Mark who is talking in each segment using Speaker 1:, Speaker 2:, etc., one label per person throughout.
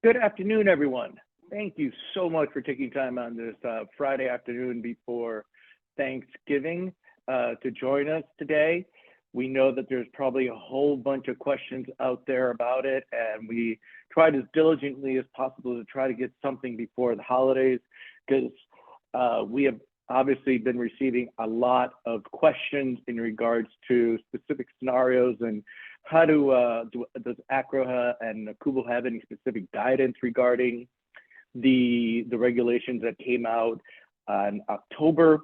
Speaker 1: Good afternoon, everyone. Thank you so much for taking time on this Friday afternoon before Thanksgiving to join us today. We know that there's probably a whole bunch of questions out there about it, and we tried as diligently as possible to try to get something before the holidays, because we have obviously been receiving a lot of questions in regards to specific scenarios and how does AACRAO and NACUBO have any specific guidance regarding the regulations that came out in October.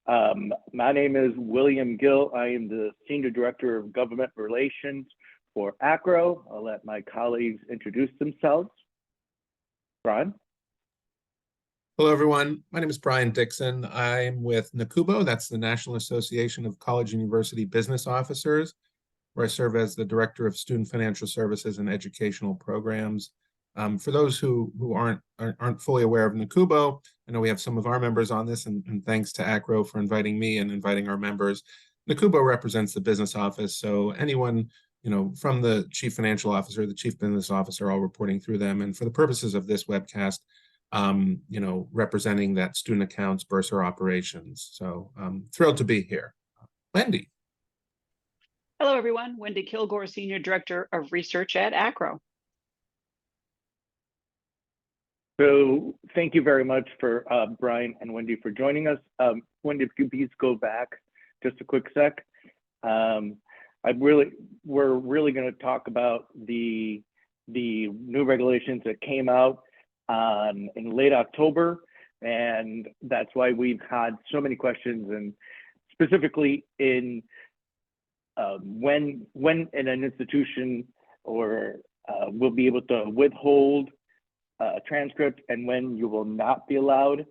Speaker 1: My name is William Gill. I am the Senior Director of Government Relations for AACRAO. I'll let my colleagues introduce themselves. Brian?
Speaker 2: Hello, everyone. My name is Brian Dixon. I'm with NACUBO, that's the National Association of College and University Business Officers, where I serve as the Director of Student Financial Services and Educational Programs. For those who aren't fully aware of NACUBO, I know we have some of our members on this, and thanks to AACRAO for inviting me and inviting our members. NACUBO represents the business office, so anyone from the Chief Financial Officer, the Chief Business Officer, all reporting through them. And for the purposes of this webcast, representing that student accounts, bursar operations. So thrilled to be here. Wendy.
Speaker 3: Hello, everyone. Wendy Kilgore, Senior Director of Research at AACRAO.
Speaker 1: So thank you very much for Brian and Wendy for joining us. Wendy, if you please go back just a quick sec. We're really going to talk about the new regulations that came out in late October, and that's why we've had so many questions, and specifically in when in an institution or will be able to withhold a transcript, and when you will not be allowed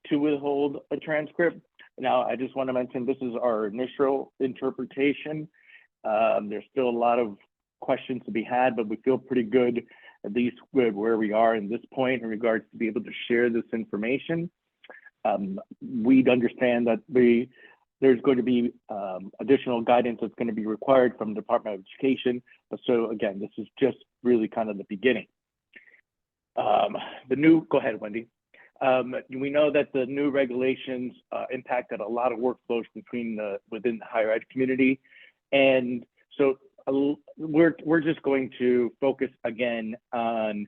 Speaker 1: to withhold a transcript. Now, I just want to mention this is our initial interpretation. There's still a lot of questions to be had, but we feel pretty good, at least with where we are in this point in regards to be able to share this information. We'd understand that there's going to be additional guidance that's going to be required from the Department of Education. But so again, this is just really kind of the beginning. Go ahead, Wendy. We know that the new regulations impacted a lot of workflows within the higher ed community. And so we're just going to focus again on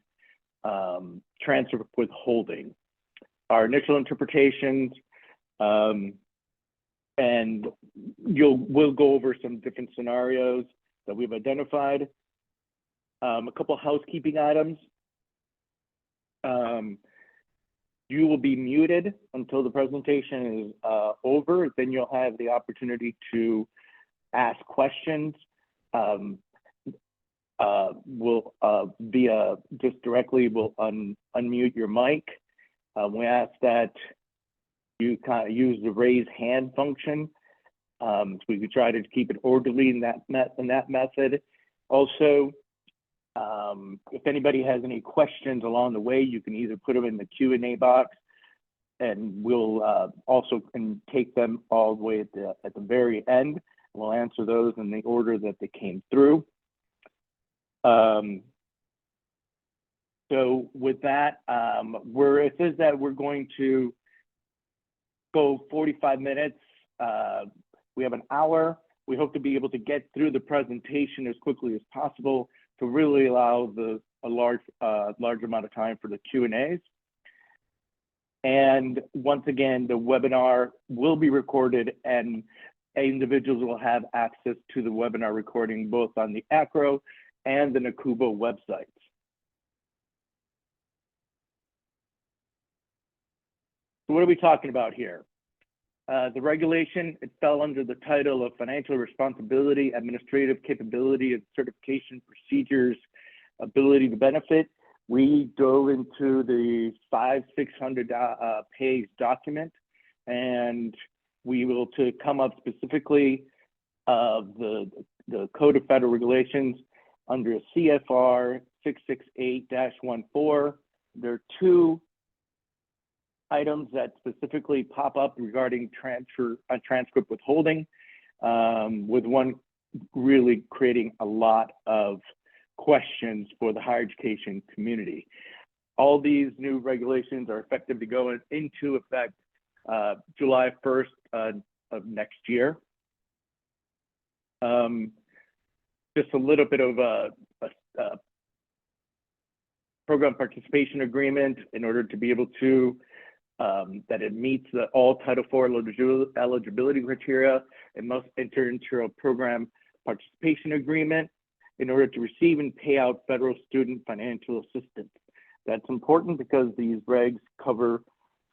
Speaker 1: transcript withholding. Our initial interpretations, and we'll go over some different scenarios that we've identified. A couple housekeeping items. You will be muted until the presentation is over. Then you'll have the opportunity to ask questions. We'll unmute your mic. We ask that you kind of use the raise hand function. So we could try to keep it orderly in that method. Also, if anybody has any questions along the way, you can either put them in the Q&A box, and we'll also can take them all the way at the very end. We'll answer those in the order that they came through. So with that, it says that we're going to go 45 minutes. We have an hour. We hope to be able to get through the presentation as quickly as possible to really allow a large amount of time for the Q&As. And once again, the webinar will be recorded, and individuals will have access to the webinar recording both on the AACRAO and the NACUBO websites. So what are we talking about here? The regulation, it fell under the title of Financial Responsibility, Administrative Capability, and Certification Procedures, Ability to Benefit. We dove into the 600 page document, and we will come up specifically of the Code of Federal Regulations under CFR 668-14. There are two items that specifically pop up regarding transcript withholding, with one really creating a lot of questions for the higher education community. All these new regulations are effective to go into effect July 1st of next year. Just a little bit of a program participation agreement in order to be able to, that it meets all Title IV eligibility criteria. It must enter into a program participation agreement in order to receive and pay out federal student financial assistance. That's important because these regs cover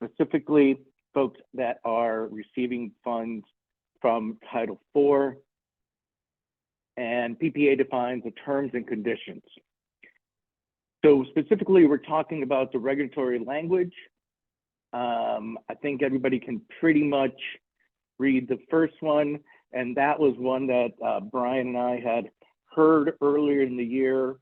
Speaker 1: specifically folks that are receiving funds from Title IV, and PPA defines the terms and conditions. So specifically, we're talking about the regulatory language. I think everybody can pretty much read the first one, and that was one that Brian and I had heard earlier in the year,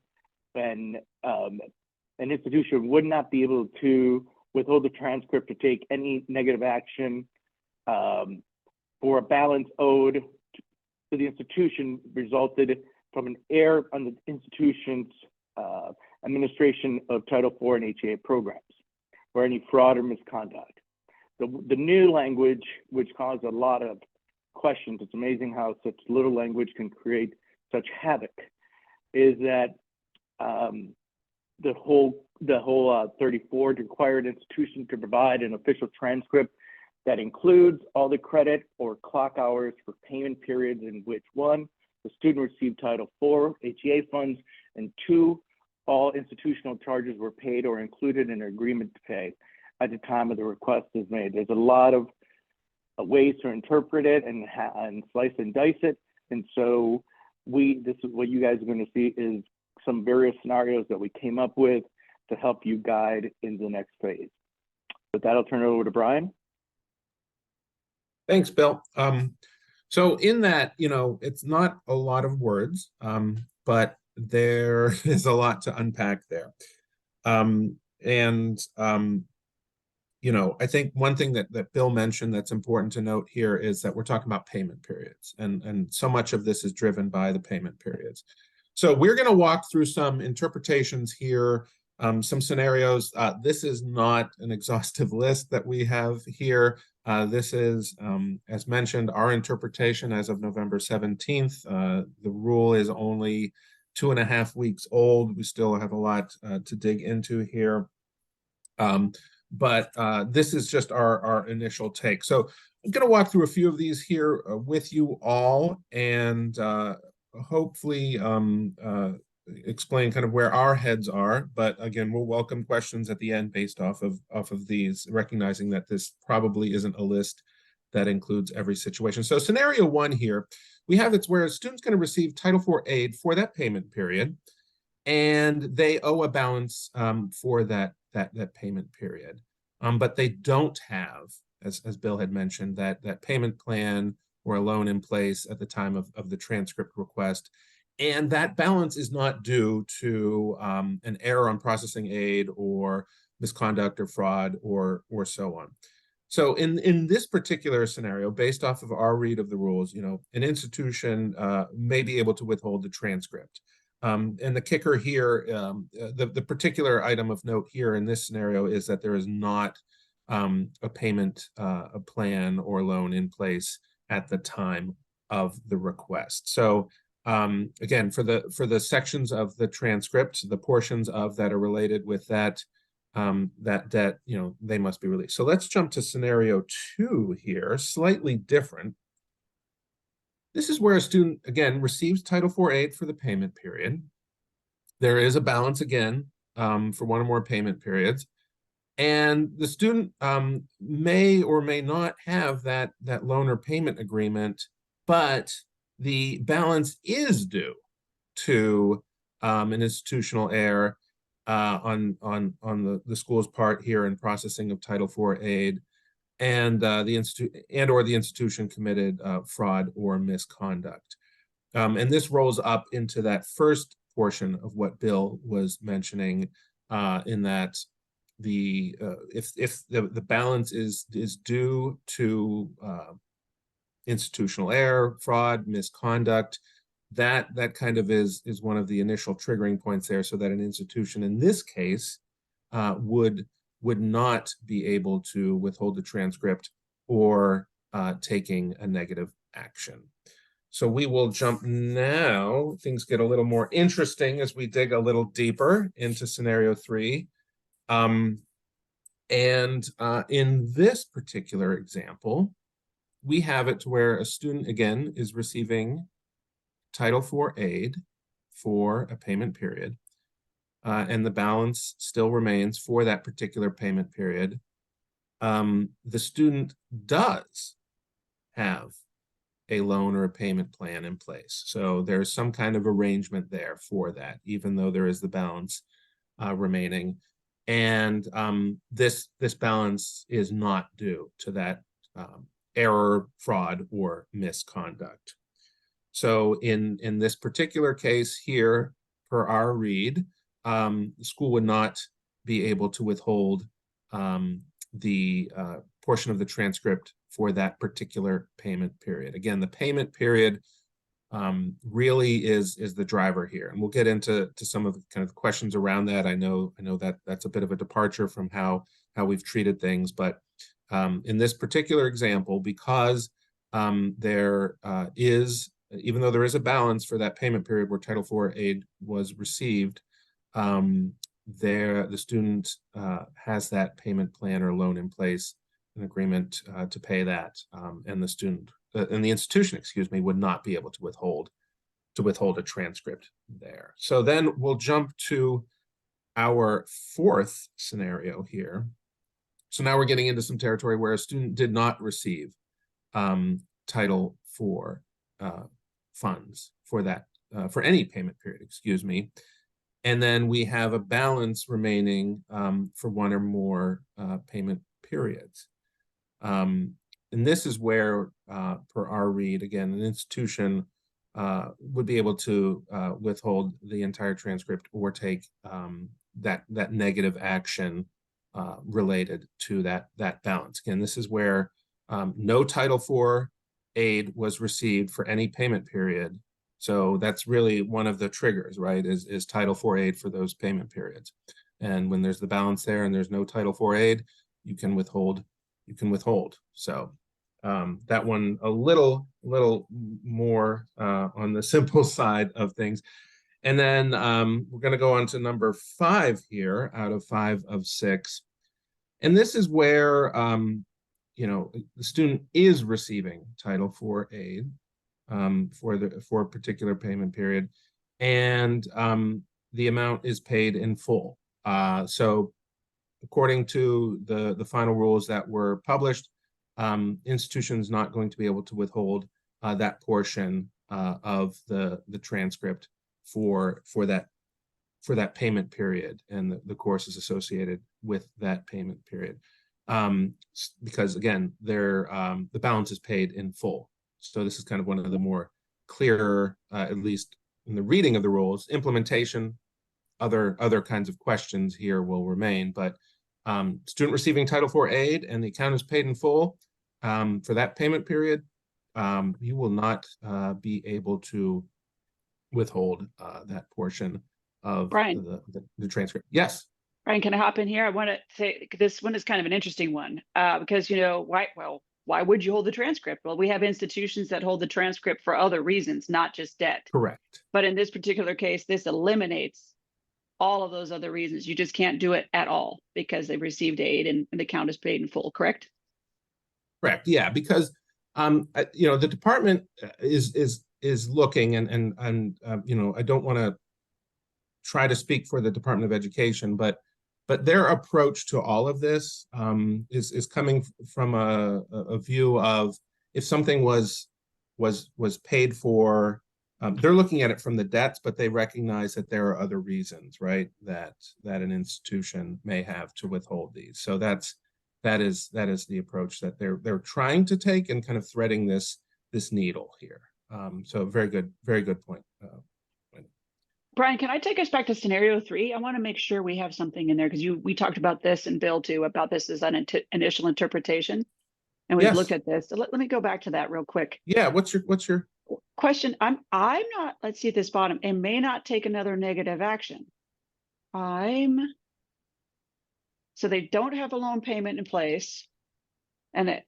Speaker 1: when an institution would not be able to withhold the transcript to take any negative action for a balance owed to the institution resulted from an error on the institution's administration of Title IV and HEA programs, or any fraud or misconduct. The new language, which caused a lot of questions, it's amazing how such little language can create such havoc, is that the whole 34 required institutions to provide an official transcript that includes all the credit or clock hours for payment periods in which, one, the student received Title IV HEA funds, and two, all institutional charges were paid or included in an agreement to pay at the time of the request is made. There's a lot of ways to interpret it and slice and dice it. And so this is what you guys are going to see is some various scenarios that we came up with to help you guide in the next phase. With that, I'll turn it over to Brian.
Speaker 2: Thanks, Bill. So in that, it's not a lot of words, but there is a lot to unpack there. I think one thing that Bill mentioned that's important to note here is that we're talking about payment periods, and so much of this is driven by the payment periods. So we're going to walk through some interpretations here, some scenarios. This is not an exhaustive list that we have here. This is, as mentioned, our interpretation as of November 17th. The rule is only 2.5 weeks old. We still have a lot to dig into here. But this is just our initial take. So I'm going to walk through a few of these here with you all, and hopefully explain kind of where our heads are. But again, we'll welcome questions at the end based off of these, recognizing that this probably isn't a list that includes every situation. So scenario one here, we have it's where a student's going to receive Title IV aid for that payment period, and they owe a balance for that payment period. But they don't have, as Bill had mentioned, that payment plan or a loan in place at the time of the transcript request. And that balance is not due to an error on processing aid or misconduct or fraud or so on. So in this particular scenario, based off of our read of the rules, an institution may be able to withhold the transcript. And the kicker here, the particular item of note here in this scenario is that there is not a payment a plan or loan in place at the time of the request. So again, for the sections of the transcript, the portions of that are related with that debt, they must be released. So let's jump to scenario 2 here, slightly different. This is where a student, again, receives Title IV aid for the payment period. There is a balance, again, for one or more payment periods. And the student may or may not have that loan or payment agreement, but the balance is due to an institutional error on the school's part here in processing of Title IV aid, and the institution committed fraud or misconduct. And this rolls up into that first portion of what Bill was mentioning, in that if the balance is due to institutional error, fraud, misconduct, that kind of is one of the initial triggering points there, so that an institution in this case would not be able to withhold the transcript or taking a negative action. So we will jump now. Things get a little more interesting as we dig a little deeper into scenario 3. In this particular example, we have it to where a student, again, is receiving Title IV aid for a payment period, and the balance still remains for that particular payment period. The student does have a loan or a payment plan in place. So there's some kind of arrangement there for that, even though there is the balance remaining. And this balance is not due to that error, fraud, or misconduct. So in this particular case here, per our read, the school would not be able to withhold the portion of the transcript for that particular payment period. Again, the payment period really is the driver here, and we'll get into some of the kind of questions around that. I know that that's a bit of a departure from how we've treated things, but in this particular example, because there is, even though there is a balance for that payment period where Title IV aid was received, the student has that payment plan or loan in place, an agreement to pay that, and the student and the institution, excuse me, would not be able to withhold a transcript there. So then we'll jump to our fourth scenario here. So now we're getting into some territory where a student did not receive Title IV funds for that for any payment period, excuse me. And then we have a balance remaining for one or more payment periods. And this is where, per our read, again, an institution would be able to withhold the entire transcript or take that negative action related to that balance. Again, this is where no Title IV aid was received for any payment period. So that's really one of the triggers, right, is Title IV aid for those payment periods. And when there's the balance there and there's no Title IV aid, you can withhold. So that one a little more on the simple side of things. And then we're going to go on to number 5 here out of 5 of 6. And this is where, the student is receiving Title IV aid for a particular payment period, and the amount is paid in full. So according to the final rules that were published, institutions not going to be able to withhold that portion of the transcript for that payment period and the courses associated with that payment period, because again, the balance is paid in full. So this is kind of one of the more clearer, at least in the reading of the rules. Implementation, other kinds of questions here will remain, but student receiving Title IV aid and the account is paid in full for that payment period, you will not be able to withhold that portion of the transcript. Yes.
Speaker 3: Brian, can I hop in here? I want to say this one is kind of an interesting one because, why would you hold the transcript? Well, we have institutions that hold the transcript for other reasons, not just debt.
Speaker 2: Correct.
Speaker 3: But in this particular case, this eliminates all of those other reasons. You just can't do it at all because they've received aid and the account is paid in full, correct?
Speaker 2: Correct. Yeah, because the department is looking, and I don't want to try to speak for the Department of Education, but their approach to all of this is coming from a view of, if something was paid for, they're looking at it from the debts, but they recognize that there are other reasons, right, that an institution may have to withhold these. So that is the approach that they're trying to take, and kind of threading this needle here. So very good point.
Speaker 3: Brian, can I take us back to scenario 3? I want to make sure we have something in there because we talked about this, and Bill too, about this as an initial interpretation, and we've looked at this. So let me go back to that real quick.
Speaker 2: Yeah, what's your?
Speaker 3: question, I'm not, let's see at this bottom, and may not take another negative action. So they don't have a loan payment in place,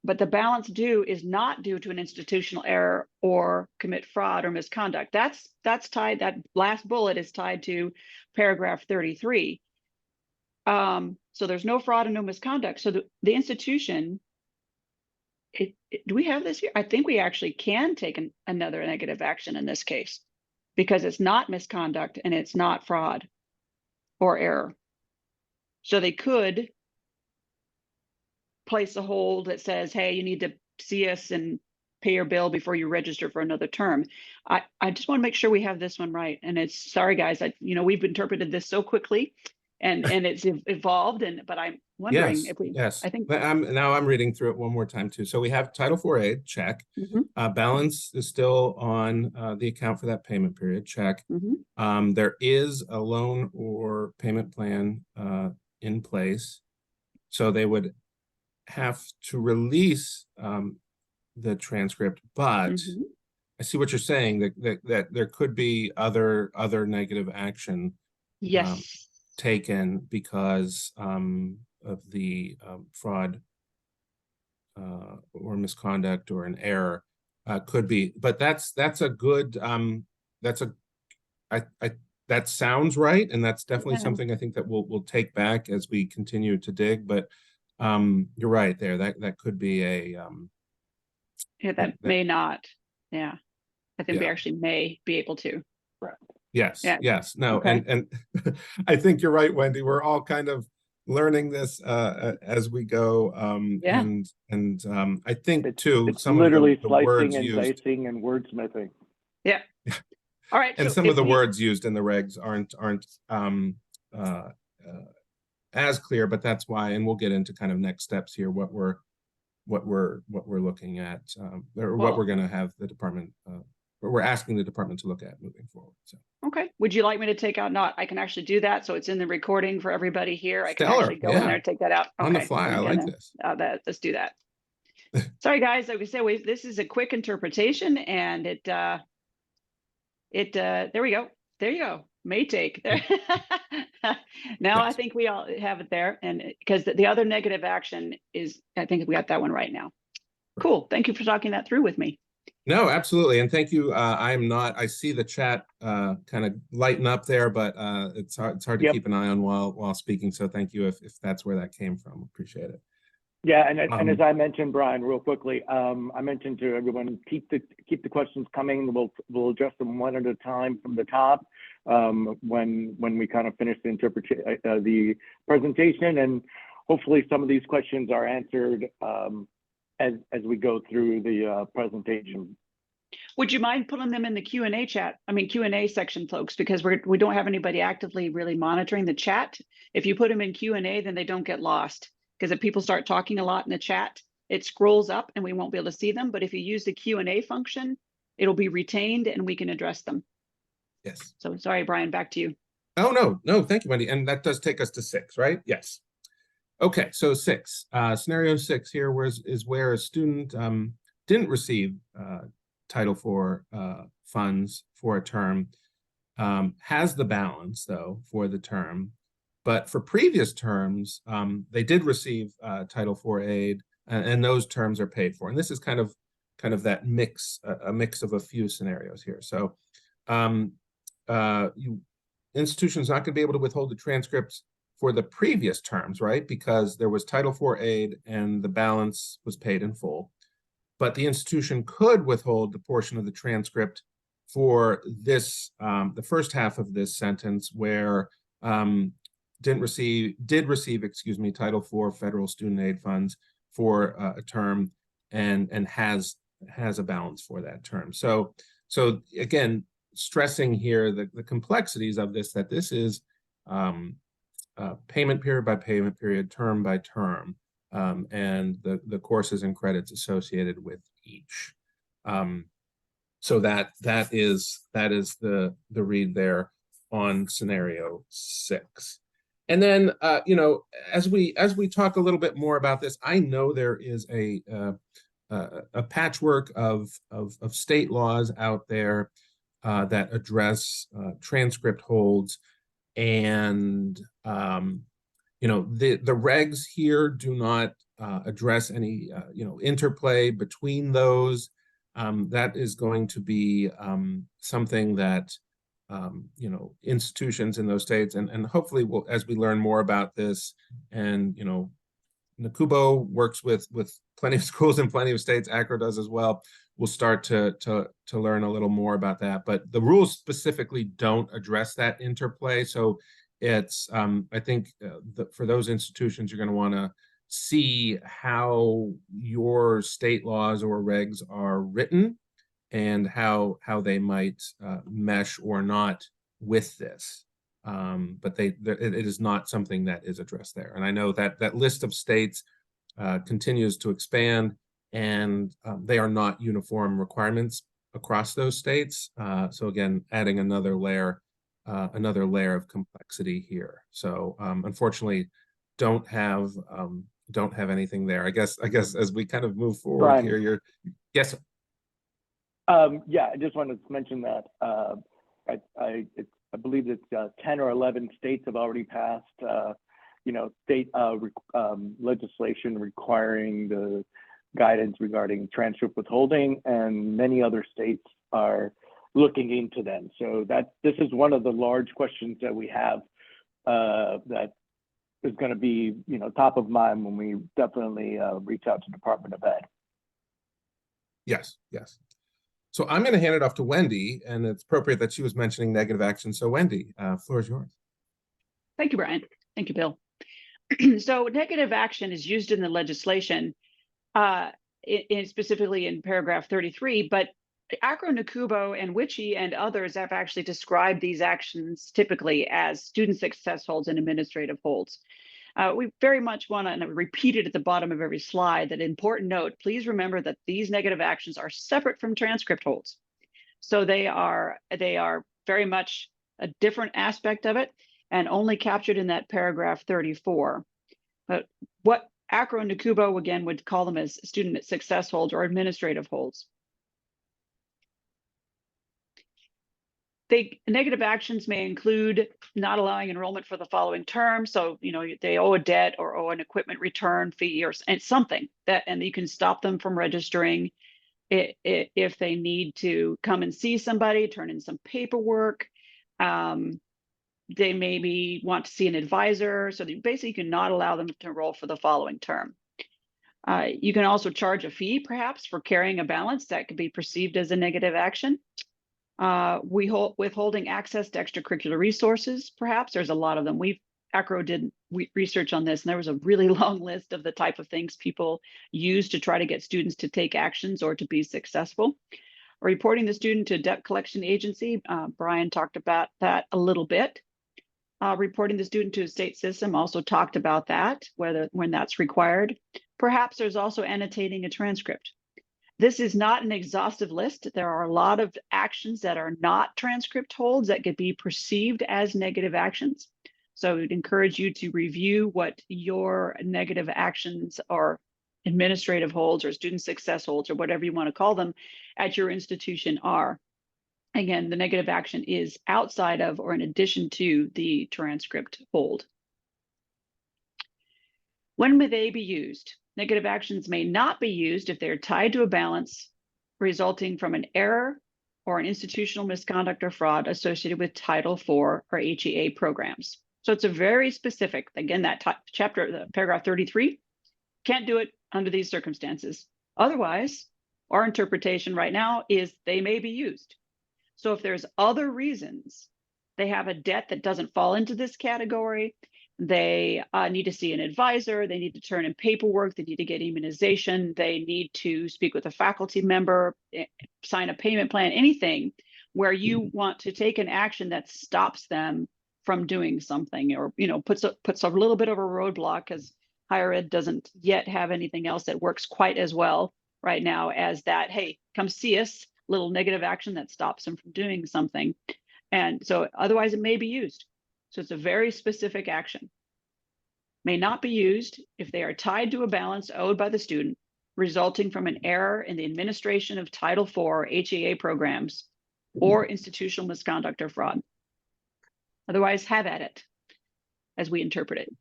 Speaker 3: but the balance due is not due to an institutional error or commit fraud or misconduct. That's tied, that last bullet is tied to paragraph 33. So there's no fraud and no misconduct. So the institution, do we have this here? I think we actually can take another negative action in this case, because it's not misconduct and it's not fraud or error. So they could place a hold that says, hey, you need to see us and pay your bill before you register for another term. I just want to make sure we have this one right. And it's, sorry guys, we've interpreted this so quickly and it's evolved, but I'm wondering if we,
Speaker 2: yes.
Speaker 3: I think
Speaker 2: now I'm reading through it one more time too. So we have Title IV aid, check. Balance is still on the account for that payment period, check. There is a loan or payment plan in place. So they would have to release the transcript, but I see what you're saying, that there could be other negative action taken because of the fraud or misconduct or an error, could be. But that's a good that sounds right, and that's definitely something I think that we'll take back as we continue to dig. But you're right there, that could be a
Speaker 3: that may not. I think we actually may be able to.
Speaker 2: Yes. No, and I think you're right, Wendy. We're all kind of learning this as we go. And I think too,
Speaker 1: it's
Speaker 2: some
Speaker 1: literally
Speaker 2: of the
Speaker 1: slicing
Speaker 2: words
Speaker 1: and
Speaker 2: used,
Speaker 1: dicing and wordsmithing.
Speaker 3: All right.
Speaker 2: And
Speaker 3: so
Speaker 2: some of the words used in the regs aren't as clear, but that's why, and we'll get into kind of next steps here, what we're looking at, or what we're going to have the department, what we're asking the department to look at moving forward. So
Speaker 3: okay, would you like me to take out I can actually do that, so it's in the recording for everybody here. I can actually go in there and take that out
Speaker 2: on the fly. I like this.
Speaker 3: Let's do that. Sorry guys, like we said, this is a quick interpretation, and there we go. There you go. May take there. Now I think we all have it there, and because the other negative action is, I think we got that one right now. Cool. Thank you for talking that through with me.
Speaker 2: No, absolutely. And thank you. I see the chat kind of lighten up there, but it's hard to keep an eye on while speaking. So thank you if that's where that came from. Appreciate it.
Speaker 1: Yeah, and as I mentioned, Brian, real quickly, I mentioned to everyone, keep the questions coming. We'll address them one at a time from the top when we kind of finish the presentation, and hopefully some of these questions are answered as we go through the presentation.
Speaker 3: Would you mind putting them in the Q&A chat? I mean, Q&A section, folks, because we don't have anybody actively really monitoring the chat. If you put them in Q&A, then they don't get lost. Because if people start talking a lot in the chat, it scrolls up and we won't be able to see them. But if you use the Q&A function, it'll be retained and we can address them.
Speaker 2: Yes.
Speaker 3: So sorry, Brian, back to you.
Speaker 2: Oh, no, thank you, Wendy. And that does take us to 6, right? Yes. Okay, so 6, scenario 6 here is where a student didn't receive Title IV funds for a term, has the balance though for the term, but for previous terms, they did receive Title IV aid, and those terms are paid for. And this is kind of that mix, a mix of a few scenarios here. So institution's not going to be able to withhold the transcripts for the previous terms, right? Because there was Title IV aid and the balance was paid in full. But the institution could withhold the portion of the transcript for this, the first half of this sentence, where did receive, Title IV federal student aid funds for a term and has a balance for that term. So again, stressing here the complexities of this, that this is payment period by payment period, term by term, and the courses and credits associated with each. So that is the read there on scenario 6. And then as we talk a little bit more about this, I know there is a a patchwork of state laws out there that address transcript holds, and the regs here do not address any interplay between those. That is going to be something that institutions in those states, and hopefully we'll, as we learn more about this, and NACUBO works with plenty of schools in plenty of states, AACRAO does as well. We'll start to learn a little more about that. But the rules specifically don't address that interplay. So it's, I think for those institutions, you're going to want to see how your state laws or regs are written and how they might mesh or not with this. But it is not something that is addressed there. And I know that that list of states continues to expand, and they are not uniform requirements across those states. So again, adding another layer of complexity here. So unfortunately, don't have anything there. I guess as we kind of move forward, Brian, here, yes.
Speaker 1: Yeah, I just wanted to mention that I believe it's 10 or 11 states have already passed, state legislation requiring the guidance regarding transcript withholding, and many other states are looking into them. So this is one of the large questions that we have that is going to be, top of mind when we definitely reach out to Department of Ed.
Speaker 2: Yes, yes. So I'm going to hand it off to Wendy, and it's appropriate that she was mentioning negative action. So Wendy, floor is yours.
Speaker 3: Thank you, Brian. Thank you, Bill. So negative action is used in the legislation, specifically in paragraph 33, but AACRAO, NACUBO, and WICHE and others have actually described these actions typically as student success holds and administrative holds. We very much want to, and I repeat it at the bottom of every slide, that important note, please remember that these negative actions are separate from transcript holds. So they are very much a different aspect of it and only captured in that paragraph 34. But what AACRAO and NACUBO, again, would call them as student success holds or administrative holds. Negative actions may include not allowing enrollment for the following term. So, they owe a debt or owe an equipment return fee or something and you can stop them from registering if they need to come and see somebody, turn in some paperwork. They maybe want to see an advisor. So basically you can not allow them to enroll for the following term. You can also charge a fee perhaps for carrying a balance that could be perceived as a negative action. Withholding access to extracurricular resources, perhaps. There's a lot of them. AACRAO did research on this, and there was a really long list of the type of things people use to try to get students to take actions or to be successful. Reporting the student to a debt collection agency, Brian talked about that a little bit. Reporting the student to a state system, also talked about that, when that's required. Perhaps there's also annotating a transcript. This is not an exhaustive list. There are a lot of actions that are not transcript holds that could be perceived as negative actions. So we'd encourage you to review what your negative actions or administrative holds or student success holds or whatever you want to call them at your institution are. Again, the negative action is outside of or in addition to the transcript hold. When may they be used? Negative actions may not be used if they're tied to a balance resulting from an error or an institutional misconduct or fraud associated with Title IV or HEA programs. So it's a very specific, again, that chapter, paragraph 33, can't do it under these circumstances. Otherwise, our interpretation right now is they may be used. So if there's other reasons, they have a debt that doesn't fall into this category, they need to see an advisor, they need to turn in paperwork, they need to get immunization, they need to speak with a faculty member, sign a payment plan, anything where you want to take an action that stops them from doing something or puts a little bit of a roadblock, because higher ed doesn't yet have anything else that works quite as well right now as that, hey, come see us, little negative action that stops them from doing something. And so otherwise it may be used. So it's a very specific action. May not be used if they are tied to a balance owed by the student resulting from an error in the administration of Title IV or HAA programs or institutional misconduct or fraud. Otherwise, have at it, as we interpret it.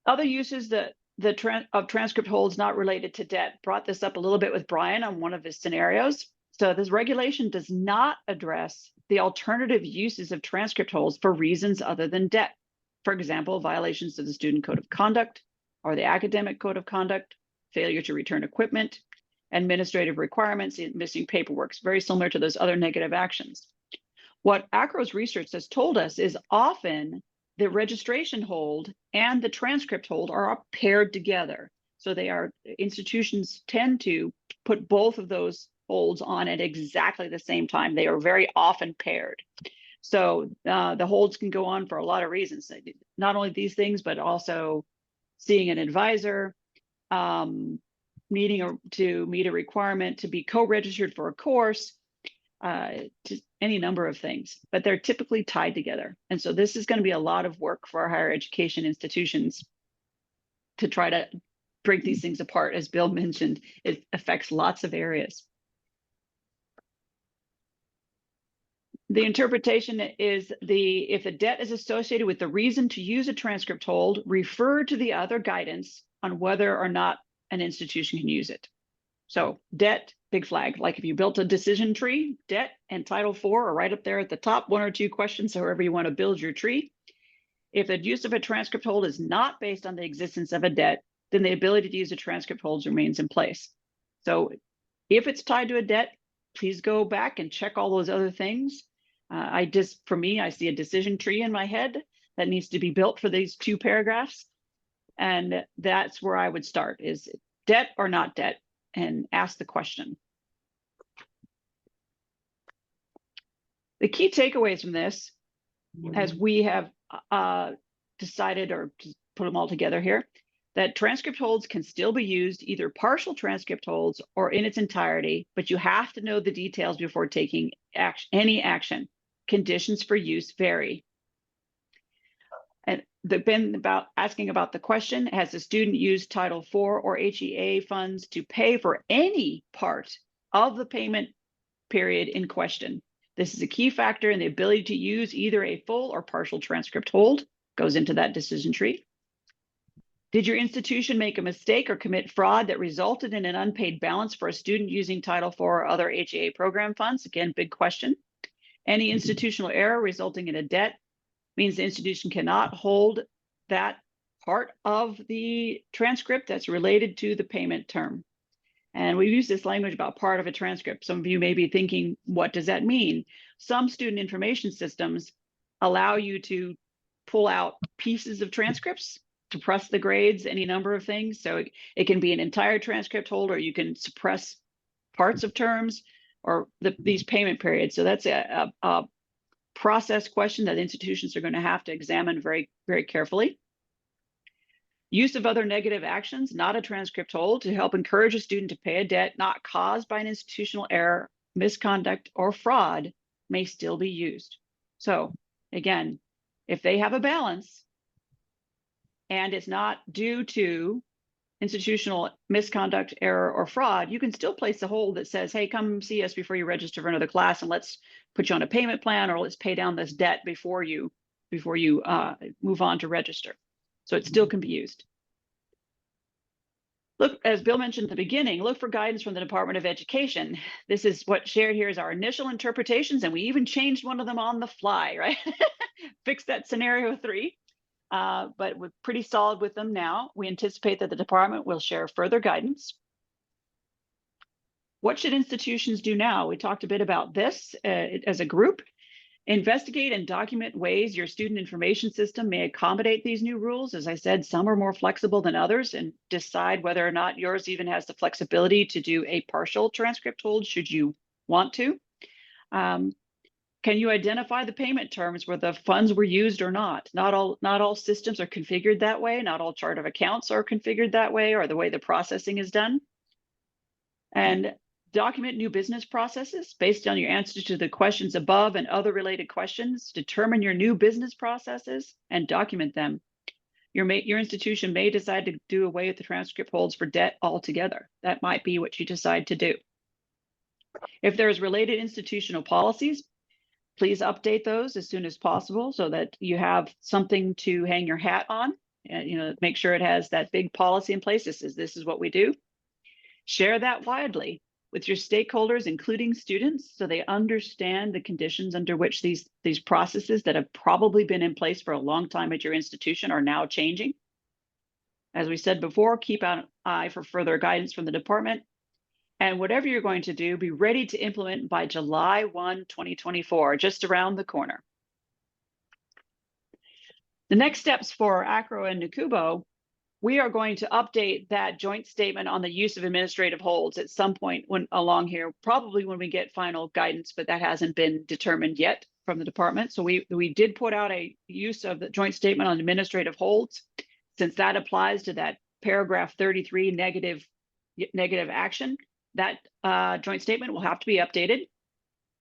Speaker 3: Other uses of transcript holds not related to debt. Brought this up a little bit with Brian on one of his scenarios. So this regulation does not address the alternative uses of transcript holds for reasons other than debt. For example, violations of the student code of conduct or the academic code of conduct, failure to return equipment, administrative requirements, missing paperwork. It's very similar to those other negative actions. What AACRAO's research has told us is often the registration hold and the transcript hold are paired together. So institutions tend to put both of those holds on at exactly the same time. They are very often paired. So the holds can go on for a lot of reasons. Not only these things, but also seeing an advisor, needing to meet a requirement to be co-registered for a course, just any number of things, but they're typically tied together. And so this is going to be a lot of work for our higher education institutions to try to break these things apart. As Bill mentioned, it affects lots of areas. The interpretation is if the debt is associated with the reason to use a transcript hold, refer to the other guidance on whether or not an institution can use it. So debt, big flag. Like if you built a decision tree, debt and Title IV are right up there at the top, 1 or 2 questions, however you want to build your tree. If the use of a transcript hold is not based on the existence of a debt, then the ability to use a transcript hold remains in place. So if it's tied to a debt, please go back and check all those other things. For me, I see a decision tree in my head that needs to be built for these 2 paragraphs. And that's where I would start, is debt or not debt, and ask the question. The key takeaways from this, as we have decided, or just put them all together here, that transcript holds can still be used, either partial transcript holds or in its entirety, but you have to know the details before taking any action. Conditions for use vary. And they've been asking about the question, has the student used Title IV or HEA funds to pay for any part of the payment period in question? This is a key factor in the ability to use either a full or partial transcript hold, goes into that decision tree. Did your institution make a mistake or commit fraud that resulted in an unpaid balance for a student using Title IV or other HEA program funds? Again, big question. Any institutional error resulting in a debt means the institution cannot hold that part of the transcript that's related to the payment term. And we use this language about part of a transcript. Some of you may be thinking, what does that mean? Some student information systems allow you to pull out pieces of transcripts, suppress the grades, any number of things. So it can be an entire transcript hold, or you can suppress parts of terms or these payment periods. So that's a process question that institutions are going to have to examine very, very carefully. Use of other negative actions, not a transcript hold, to help encourage a student to pay a debt not caused by an institutional error, misconduct, or fraud may still be used. So again, if they have a balance and it's not due to institutional misconduct, error, or fraud, you can still place a hold that says, hey, come see us before you register for another class, and let's put you on a payment plan, or let's pay down this debt before you move on to register. So it still can be used. Look, as Bill mentioned at the beginning, look for guidance from the Department of Education. This is what shared here is our initial interpretations, and we even changed one of them on the fly, right? Fixed that scenario 3. But we're pretty solid with them now. We anticipate that the department will share further guidance. What should institutions do now? We talked a bit about this as a group. Investigate and document ways your student information system may accommodate these new rules. As I said, some are more flexible than others, and decide whether or not yours even has the flexibility to do a partial transcript hold should you want to. Can you identify the payment terms where the funds were used or not? Not all systems are configured that way. Not all chart of accounts are configured that way, or the way the processing is done. And document new business processes based on your answers to the questions above and other related questions. Determine your new business processes and document them. Your institution may decide to do away with the transcript holds for debt altogether. That might be what you decide to do. If there's related institutional policies, please update those as soon as possible so that you have something to hang your hat on. And make sure it has that big policy in place. This is what we do. Share that widely with your stakeholders, including students, so they understand the conditions under which these processes that have probably been in place for a long time at your institution are now changing. As we said before, keep an eye for further guidance from the department. And whatever you're going to do, be ready to implement by July 1, 2024, just around the corner. The next steps for AACRAO and NACUBO, we are going to update that joint statement on the use of administrative holds at some point along here, probably when we get final guidance, but that hasn't been determined yet from the department. So we did put out a use of the joint statement on administrative holds, since that applies to that paragraph 33 negative action. That joint statement will have to be updated.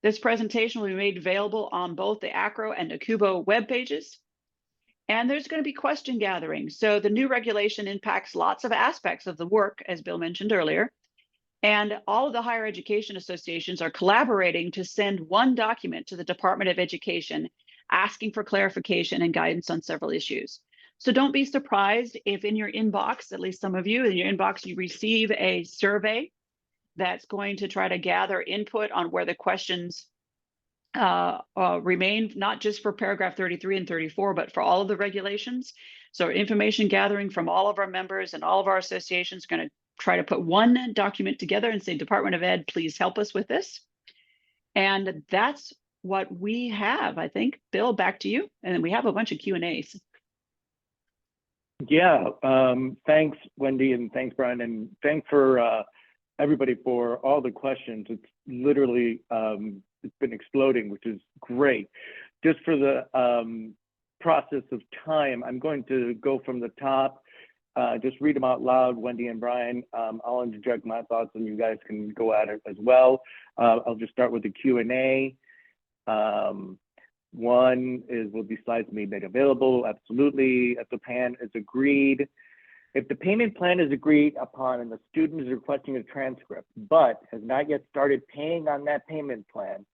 Speaker 3: This presentation will be made available on both the AACRAO and NACUBO web pages. And there's going to be question gathering. So the new regulation impacts lots of aspects of the work, as Bill mentioned earlier. And all of the higher education associations are collaborating to send one document to the Department of Education asking for clarification and guidance on several issues. So don't be surprised if in your inbox, at least some of you in your inbox, you receive a survey that's going to try to gather input on where the questions remain, not just for paragraph 33 and 34, but for all of the regulations. So information gathering from all of our members and all of our associations are going to try to put one document together and say, Department of Ed, please help us with this. And that's what we have, I think. Bill, back to you. And then we have a bunch of Q&As.
Speaker 1: Yeah, thanks, Wendy, and thanks, Brian, and thanks for everybody for all the questions. It's literally, it's been exploding, which is great. Just for the process of time, I'm going to go from the top, just read them out loud, Wendy and Brian. I'll interject my thoughts and you guys can go at it as well. I'll just start with the Q&A. One is, will these slides be made available? Absolutely. If the plan is agreed. If the payment plan is agreed upon and the student is requesting a transcript, but has not yet started paying on that payment plan,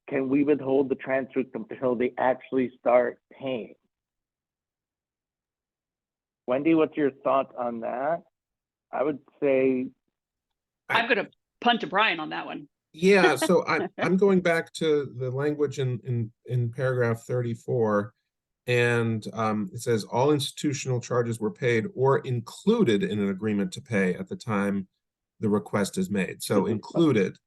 Speaker 1: can we withhold the transcript until they actually start paying? Wendy, what's your thoughts on that? I would say.
Speaker 3: I'm going to punt to Brian on that one.
Speaker 2: Yeah, so I'm going back to the language in paragraph 34. And it says all institutional charges were paid or included in an agreement to pay at the time the request is made. So included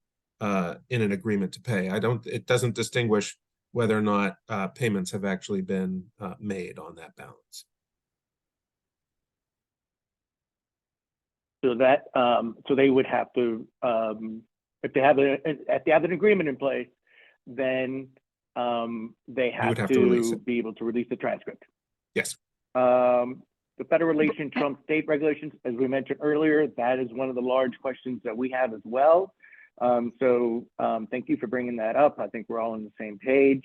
Speaker 2: in an agreement to pay. It doesn't distinguish whether or not payments have actually been made on that balance.
Speaker 1: So that so they would have to if they have an agreement in place, then they have to be able to release the transcript.
Speaker 2: Yes.
Speaker 1: The federal relation trumps state regulations, as we mentioned earlier. That is one of the large questions that we have as well. So thank you for bringing that up. I think we're all on the same page.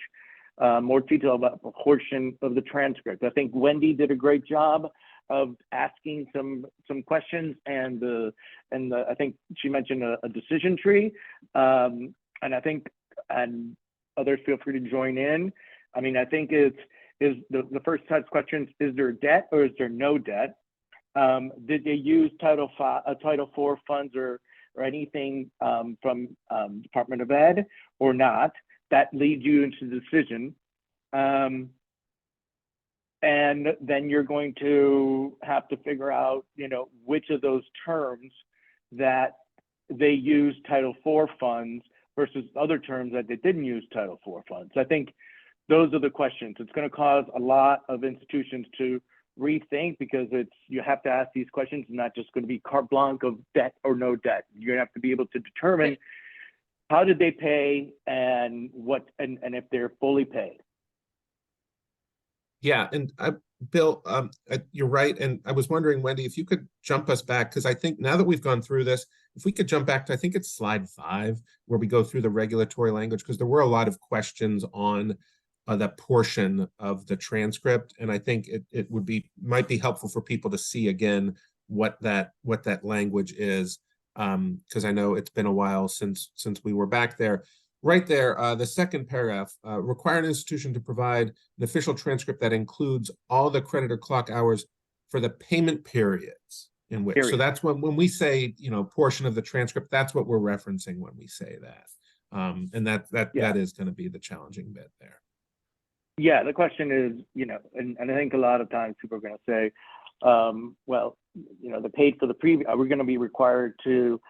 Speaker 1: More detail about the portion of the transcript. I think Wendy did a great job of asking some questions, and I think she mentioned a decision tree, and I think others feel free to join in. I mean, I think is the first set of questions: is there debt or is there no debt? Did they use Title IV funds or anything from Department of Ed or not? That leads you into the decision. And then you're going to have to figure out, which of those terms that they use Title IV funds versus other terms that they didn't use Title IV funds. I think those are the questions. It's going to cause a lot of institutions to rethink, because you have to ask these questions, not just going to be carte blanche of debt or no debt. You're going to have to be able to determine how did they pay and if they're fully paid.
Speaker 2: Yeah, and Bill, you're right. And I was wondering, Wendy, if you could jump us back, because I think now that we've gone through this, if we could jump back to, I think it's slide 5, where we go through the regulatory language, because there were a lot of questions on that portion of the transcript, and I think it might be helpful for people to see again what that language is, because I know it's been a while since we were back there. Right there, the second paragraph, require an institution to provide an official transcript that includes all the credit or clock hours for the payment periods in which. So that's when we say, portion of the transcript, that's what we're referencing when we say that. And that is going to be the challenging bit there.
Speaker 1: Yeah, the question is, and I think a lot of times people are going to say, well, they paid for the previous, we're going to be required to,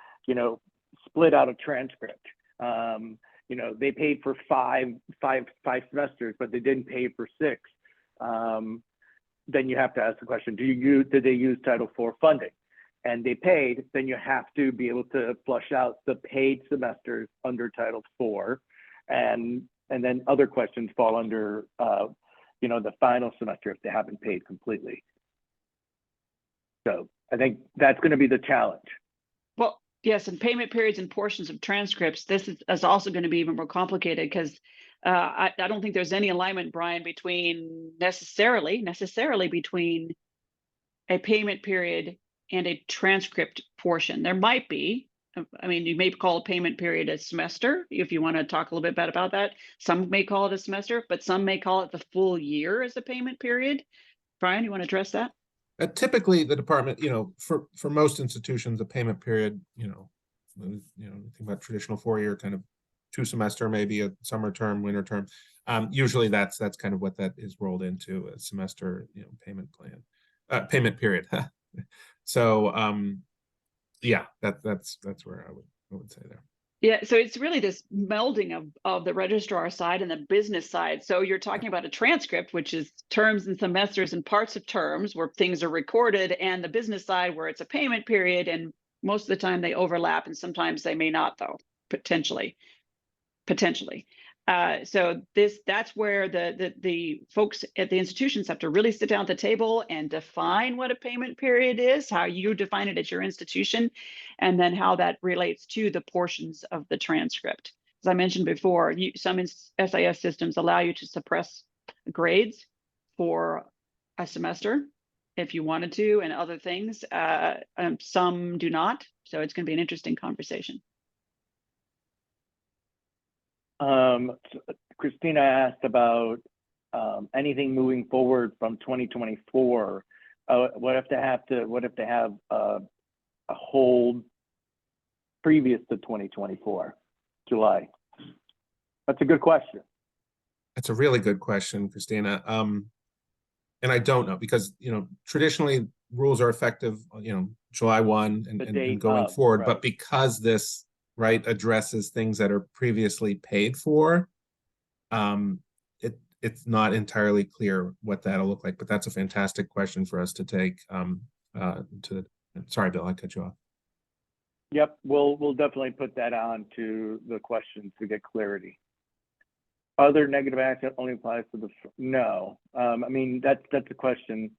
Speaker 1: split out a transcript. They paid for five semesters, but they didn't pay for 6. Then you have to ask the question, did they use Title IV funding? And they paid, then you have to be able to flush out the paid semesters under Title IV. And then other questions fall under, the final semester if they haven't paid completely. So I think that's going to be the challenge. Well,
Speaker 3: yes, and payment periods and portions of transcripts, this is also going to be even more complicated because I don't think there's any alignment, Brian, between necessarily between a payment period and a transcript portion. There might be. I mean, you may call a payment period a semester if you want to talk a little bit about that. Some may call it a semester, but some may call it the full year as a payment period. Brian, you want to address that?
Speaker 2: Typically, the department, for most institutions, a payment period, think about traditional 4-year kind of 2-semester, maybe a summer term, winter term. Usually, that's kind of what that is rolled into, a semester, payment plan, payment period. So, yeah, that's where I would say there.
Speaker 3: Yeah, so it's really this melding of the registrar side and the business side. So you're talking about a transcript, which is terms and semesters and parts of terms where things are recorded, and the business side where it's a payment period, and most of the time they overlap, and sometimes they may not, though, potentially. So that's where the folks at the institutions have to really sit down at the table and define what a payment period is, how you define it at your institution, and then how that relates to the portions of the transcript. As I mentioned before, some SIS systems allow you to suppress grades for a semester if you wanted to, and other things. Some do not. So it's going to be an interesting conversation.
Speaker 1: Christina asked about anything moving forward from 2024. What if they have a hold previous to 2024, July? That's a good question.
Speaker 2: That's a really good question, Christina. And I don't know because traditionally rules are effective, July 1 and going forward. Right. But because this addresses things that are previously paid for, it's not entirely clear what that'll look like. But that's a fantastic question for us to take. Sorry, Bill, I cut you off.
Speaker 1: Yep, we'll definitely put that on to the questions to get clarity. Other negative action only applies to no. I mean that's a question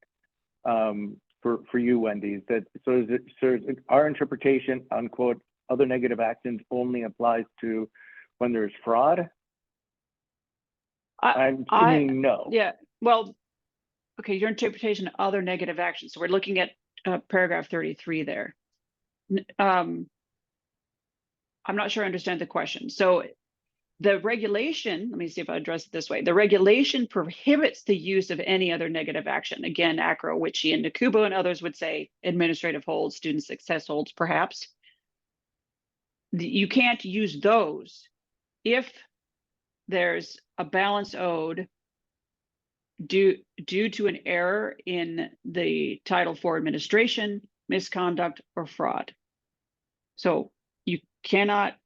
Speaker 1: for you, Wendy. So is our interpretation, unquote, other negative actions only applies to when there's fraud? I'm assuming no.
Speaker 3: Yeah. Well, okay. Your interpretation of other negative actions. So we're looking at paragraph 33 there. I'm not sure I understand the question. So the regulation, let me see if I address it this way. The regulation prohibits the use of any other negative action. Again, AACRAO, WICHE, and NACUBO and others would say administrative holds, student success holds, perhaps. You can't use those if there's a balance owed due to an error in the Title IV administration, misconduct, or fraud. So you cannot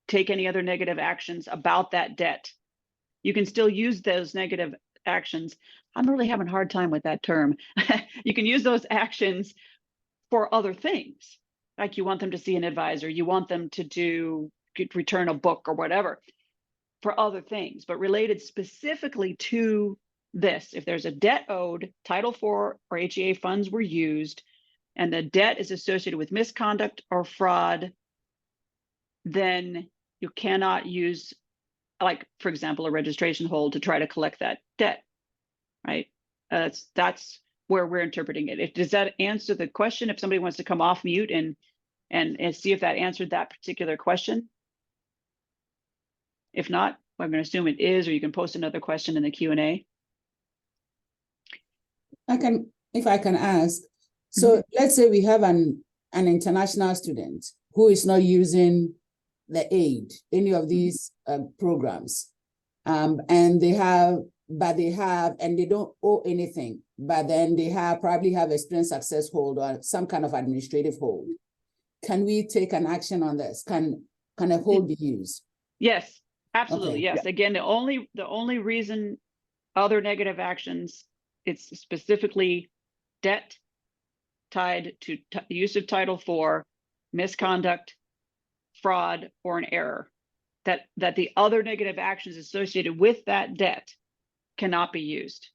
Speaker 3: take any other negative actions about that debt. You can still use those negative actions. I'm really having a hard time with that term. You can use those actions for other things. Like you want them to see an advisor, you want them to return a book or whatever for other things, but related specifically to this. If there's a debt owed, Title IV or HEA funds were used, and the debt is associated with misconduct or fraud, then you cannot use like, for example, a registration hold to try to collect that debt, right? That's where we're interpreting it. Does that answer the question? If somebody wants to come off mute and see if that answered that particular question? If not, I'm going to assume it is, or you can post another question in the Q&A.
Speaker 4: If I can ask, so let's say we have an international student who is not using the aid, any of these programs, and they don't owe anything, but then they probably have a student success hold or some kind of administrative hold. Can we take an action on this? Can a hold be used?
Speaker 3: Yes, absolutely.
Speaker 4: Okay.
Speaker 3: Yes. Yeah. Again, the only reason other negative actions, it's specifically debt tied to use of Title IV, misconduct, fraud, or an error. That the other negative actions associated with that debt cannot be used.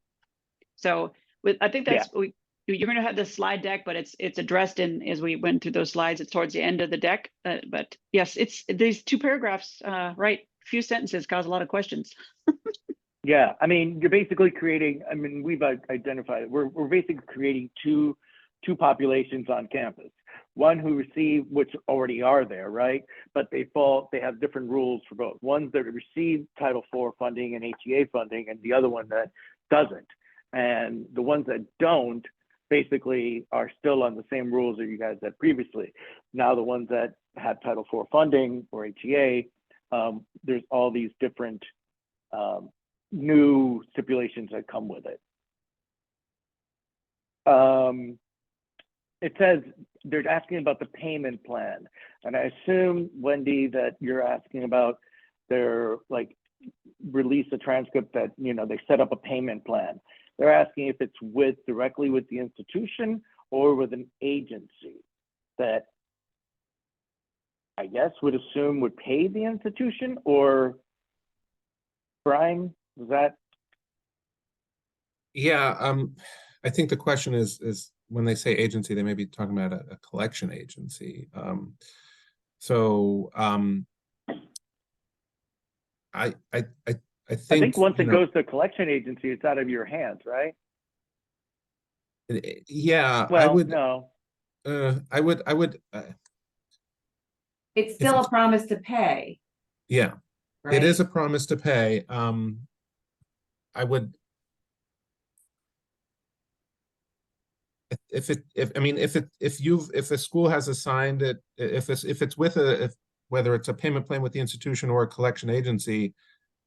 Speaker 3: So I think that's you're going to have the slide deck, but it's addressed as we went through those slides. It's towards the end of the deck. But yes, it's these two paragraphs, right? Few sentences cause a lot of questions.
Speaker 1: Yeah, I mean, you're basically creating. I mean, we've identified it. We're basically creating two populations on campus. One who receive, which already are there, right? But they have different rules for both. Ones that receive Title IV funding and HEA funding, and the other one that doesn't. And the ones that don't basically are still on the same rules that you guys had previously. Now the ones that have Title IV funding or HEA, there's all these different new stipulations that come with it. It says they're asking about the payment plan. And I assume, Wendy, that you're asking about their release a transcript that, they set up a payment plan. They're asking if it's directly with the institution or with an agency that I guess would assume would pay the institution, or Brian, was that?
Speaker 2: Yeah, I think the question is when they say agency, they may be talking about a collection agency. I think
Speaker 1: once it goes to a collection agency, it's out of your hands, right?
Speaker 2: Yeah,
Speaker 1: well,
Speaker 2: I would.
Speaker 1: No.
Speaker 2: I would.
Speaker 5: It's still a promise to pay.
Speaker 2: Yeah,
Speaker 5: right?
Speaker 2: It is a promise to pay. I would. If a school has assigned it, if it's with whether it's a payment plan with the institution or a collection agency,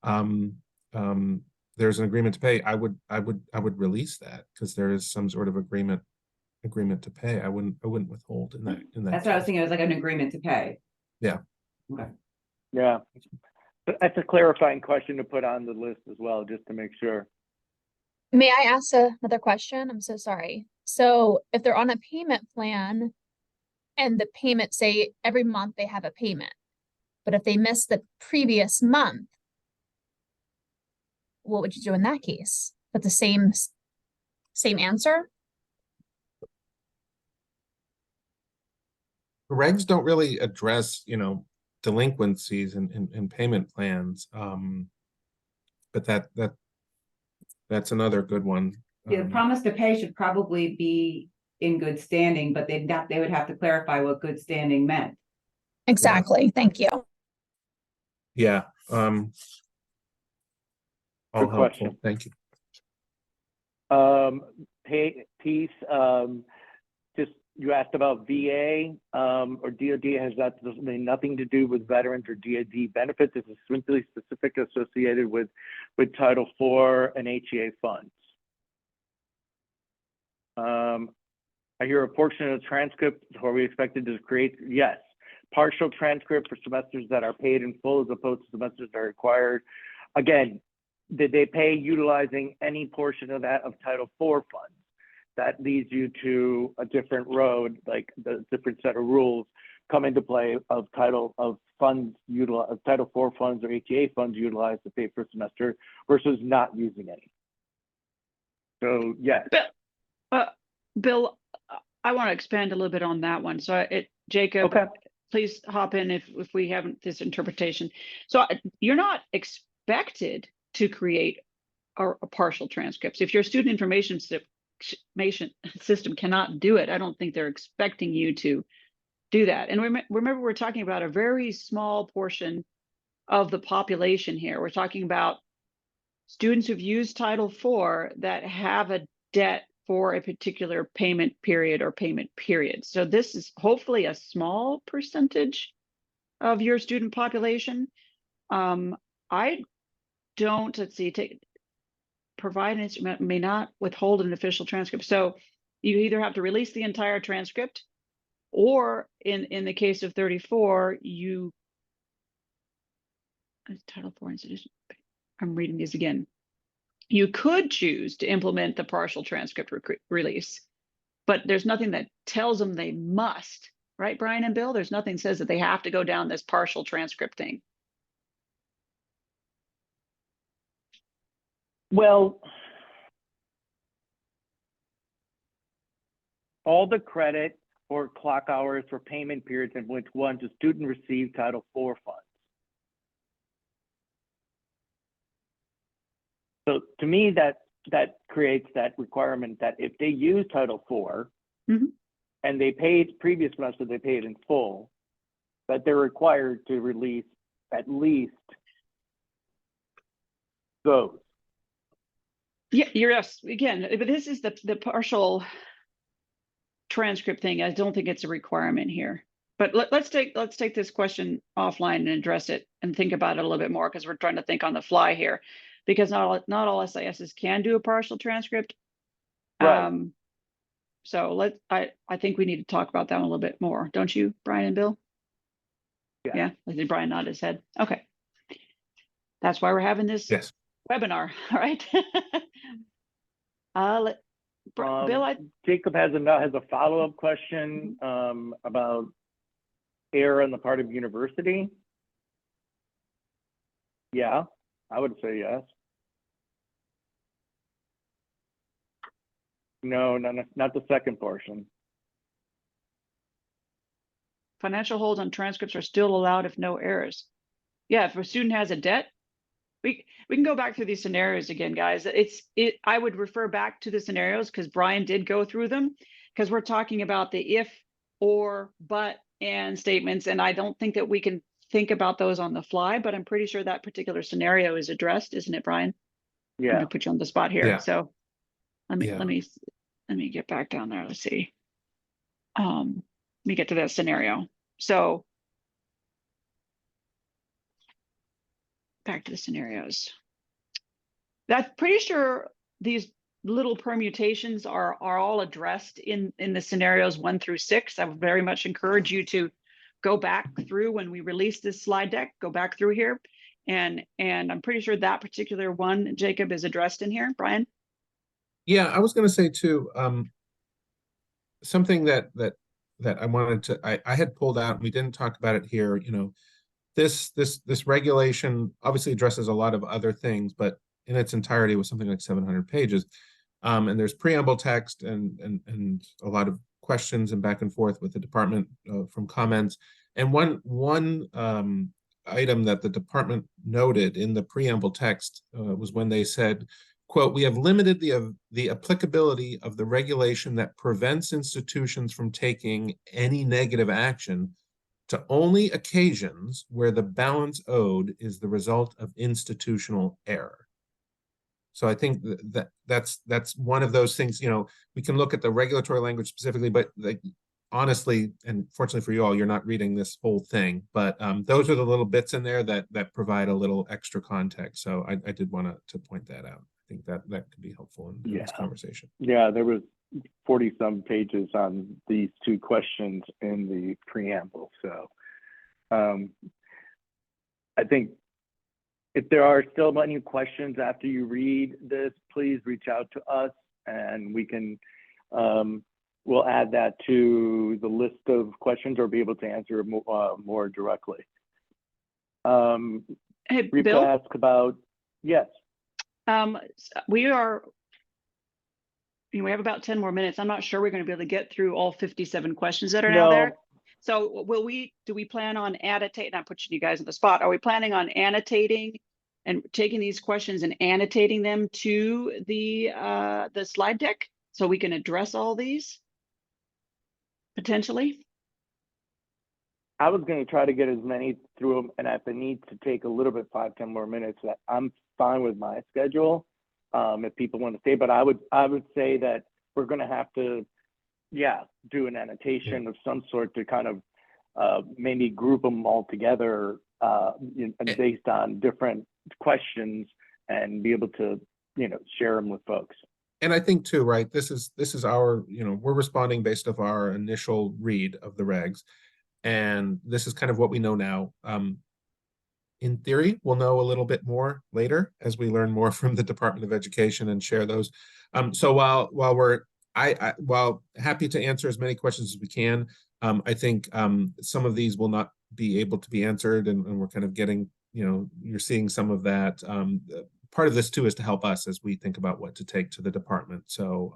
Speaker 2: there's an agreement to pay. I would release that because there is some sort of agreement to pay. I wouldn't withhold in that.
Speaker 5: That's what I was thinking. It was like an agreement to pay.
Speaker 2: Yeah.
Speaker 5: Okay.
Speaker 1: Yeah. That's a clarifying question to put on the list as well, just to make sure.
Speaker 6: May I ask another question? I'm so sorry. So if they're on a payment plan and the payment, say every month they have a payment, but if they miss the previous month, what would you do in that case? But the same answer?
Speaker 2: Regs don't really address, delinquencies in payment plans. But that's another good one.
Speaker 5: Yeah, the promise to pay should probably be in good standing, but they would have to clarify what good standing meant.
Speaker 6: Exactly. Yeah. Thank you.
Speaker 2: Yeah. All
Speaker 1: Good question.
Speaker 2: helpful. Thank you.
Speaker 1: Piece, just you asked about VA or DoD. Has that nothing to do with veterans or DoD benefits? It's simply specific associated with Title IV and HEA funds. I hear a portion of the transcript where we expected to create, yes, partial transcript for semesters that are paid in full as opposed to semesters that are required. Again, did they pay utilizing any portion of that of Title IV funds? That leads you to a different road, like the different set of rules come into play of Title IV funds or HEA funds utilized to pay for a semester versus not using any. So yes.
Speaker 3: Bill, I want to expand a little bit on that one. So Jacob,
Speaker 1: okay.
Speaker 3: Please hop in if we haven't this interpretation. So you're not expected to create a partial transcripts. If your student information system cannot do it, I don't think they're expecting you to do that. And remember, we're talking about a very small portion of the population here. We're talking about students who've used Title IV that have a debt for a particular payment period or payment period. So this is hopefully a small percentage of your student population. I don't, let's see, provide an instrument may not withhold an official transcript. So you either have to release the entire transcript, or in the case of 34, you Title IV institution. I'm reading these again. You could choose to implement the partial transcript release, but there's nothing that tells them they must, right, Brian and Bill? There's nothing that says that they have to go down this partial transcript thing.
Speaker 1: Well, all the credit or clock hours for payment periods in which one the student received Title IV funds. So to me, that creates that requirement that if they use Title IV and they paid previous months, so they paid in full, that they're required to release at least those.
Speaker 3: Yeah, yes, again, but this is the partial transcript thing. I don't think it's a requirement here. But let's take this question offline and address it and think about it a little bit more, because we're trying to think on the fly here, because not all SISs can do a partial transcript.
Speaker 1: Right.
Speaker 3: So I think we need to talk about that one a little bit more, don't you, Brian and Bill? Yeah, I think Brian nodded his head. Okay, that's why we're having this webinar. All right. Bill,
Speaker 1: Jacob has a follow-up question about error on the part of university. Yeah, I would say yes. No, not the second portion.
Speaker 3: Financial holds on transcripts are still allowed if no errors. Yeah, if a student has a debt, we can go back through these scenarios again, guys. I would refer back to the scenarios because Brian did go through them, because we're talking about the if, or, but, and statements. And I don't think that we can think about those on the fly, but I'm pretty sure that particular scenario is addressed, isn't it, Brian?
Speaker 1: Yeah.
Speaker 3: I'm gonna put you on the spot here.
Speaker 2: Yeah.
Speaker 3: So let me get back down there. Let's see. Let me get to that scenario. So back to the scenarios. That's pretty sure these little permutations are all addressed in the scenarios 1 through 6. I would very much encourage you to go back through when we release this slide deck, go back through here. And I'm pretty sure that particular one, Jacob, is addressed in here. Brian?
Speaker 2: Yeah, I was going to say too, something that I wanted to, I had pulled out, and we didn't talk about it here, you know, this regulation obviously addresses a lot of other things, but in its entirety was something like 700 pages. And there's preamble text and a lot of questions and back and forth with the department from comments. And one item that the department noted in the preamble text was when they said, quote, "We have limited the applicability of the regulation that prevents institutions from taking any negative action to only occasions where the balance owed is the result of institutional error." So I think that's one of those things, you know, we can look at the regulatory language specifically, but like, honestly, and fortunately for you all, you're not reading this whole thing, but those are the little bits in there that provide a little extra context. So I did want to point that out. I think that could be helpful in this conversation.
Speaker 1: Yeah, there was 40-some pages on these two questions in the preamble. So I think if there are still any questions after you read this, please reach out to us and we can, we'll add that to the list of questions or be able to answer more directly.
Speaker 3: Hey,
Speaker 1: Rika
Speaker 3: Bill?
Speaker 1: asked about, yes.
Speaker 3: We have about 10 more minutes. I'm not sure we're going to be able to get through all 57 questions that are now there. So do we plan on annotating? I'm putting you guys on the spot. Are we planning on annotating and taking these questions and annotating them to the slide deck so we can address all these potentially?
Speaker 1: I was going to try to get as many through them, and if I need to take a little bit, 5-10 more minutes, that I'm fine with my schedule. If people want to stay, but I would say that we're going to have to, do an annotation of some sort to kind of maybe group them all together based on different questions and be able to, share them with folks.
Speaker 2: And I think too, right, this is our, we're responding based off our initial read of the regs. And this is kind of what we know now. In theory, we'll know a little bit more later as we learn more from the Department of Education and share those. So while we're while happy to answer as many questions as we can, I think some of these will not be able to be answered, and we're kind of getting, you're seeing some of that. Part of this too is to help us as we think about what to take to the department. So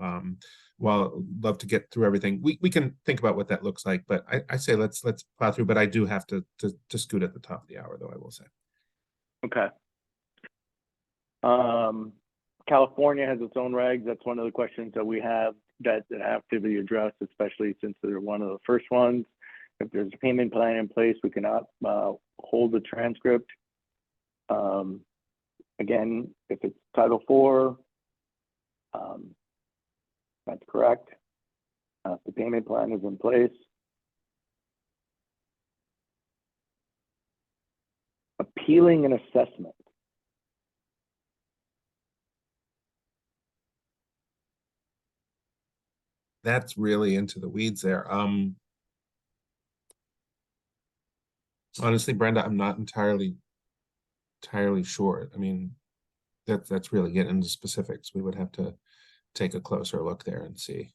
Speaker 2: while I'd love to get through everything, we can think about what that looks like, but I say let's plow through, but I do have to scoot at the top of the hour, though, I will say.
Speaker 1: Okay. California has its own regs. That's one of the questions that we have that have to be addressed, especially since they're one of the first ones. If there's a payment plan in place, we cannot hold the transcript. Again, if it's Title IV, that's correct. The payment plan is in place. Appealing an assessment.
Speaker 2: That's really into the weeds there. Honestly, Brenda, I'm not entirely sure. I mean, that's really getting into specifics. We would have to take a closer look there and see.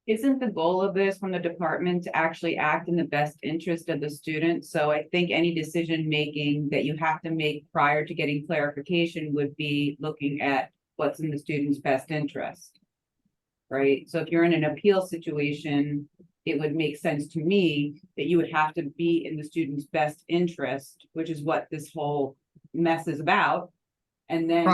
Speaker 5: Isn't the goal of this from the department to actually act in the best interest of the student? So I think any decision making that you have to make prior to getting clarification would be looking at what's in the student's best interest, right? So if you're in an appeal situation, it would make sense to me that you would have to be in the student's best interest, which is what this whole mess is about. And then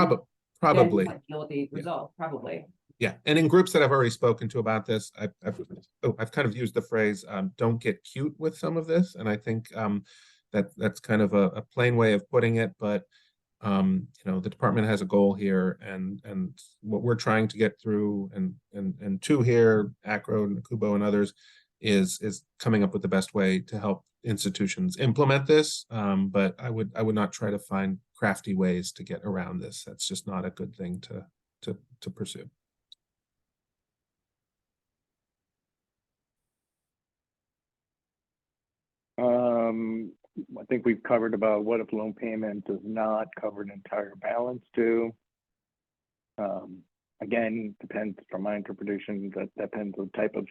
Speaker 2: probably
Speaker 5: deal with the result, probably.
Speaker 2: Yeah, and in groups that I've already spoken to about this, I've kind of used the phrase "don't get cute" with some of this, and I think that's kind of a plain way of putting it. But the department has a goal here, and what we're trying to get through, and to here, AACRAO, NACUBO, and others, is coming up with the best way to help institutions implement this. But I would not try to find crafty ways to get around this. That's just not a good thing to pursue.
Speaker 1: I think we've covered about what if loan payment does not cover an entire balance due. Again, depends from my interpretation, that depends on the type of